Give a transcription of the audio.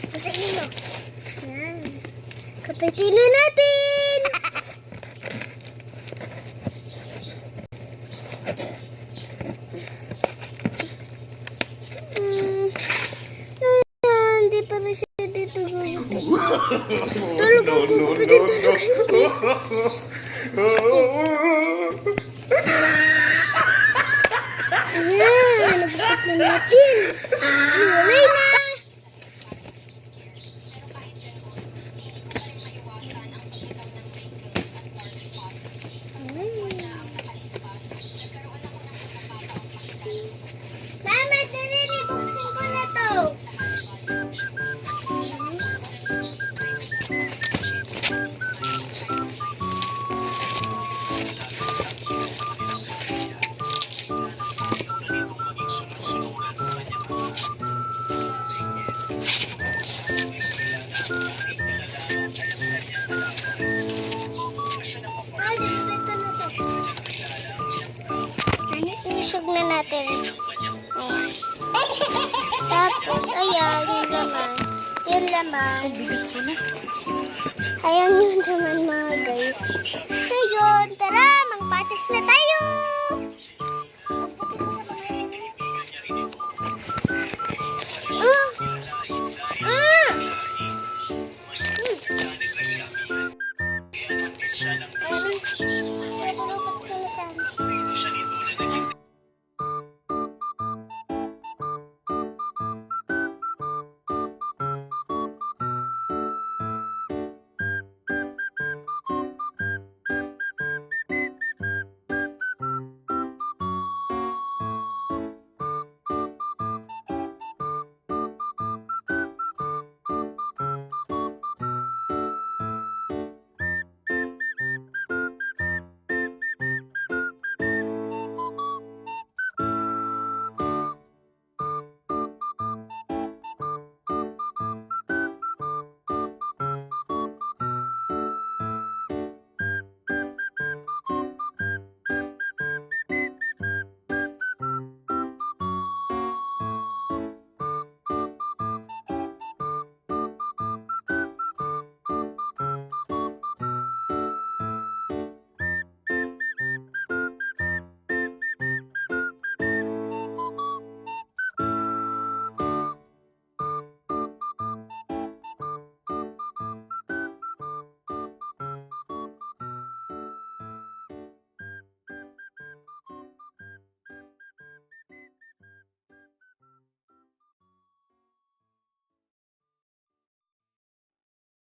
Pasainin mo. Yan. Kapitin na natin. Hindi pa na siya dito. Tulog ako. Ayan, nagpapit na natin. Iwalay na. Mama, dali, buksan ko na to. Inisog na natin. Ayan. Tapos, ayan, yung laman. Yung laman. Ayan yung laman mga guys. Ngayon, tara, magpatis na tayo!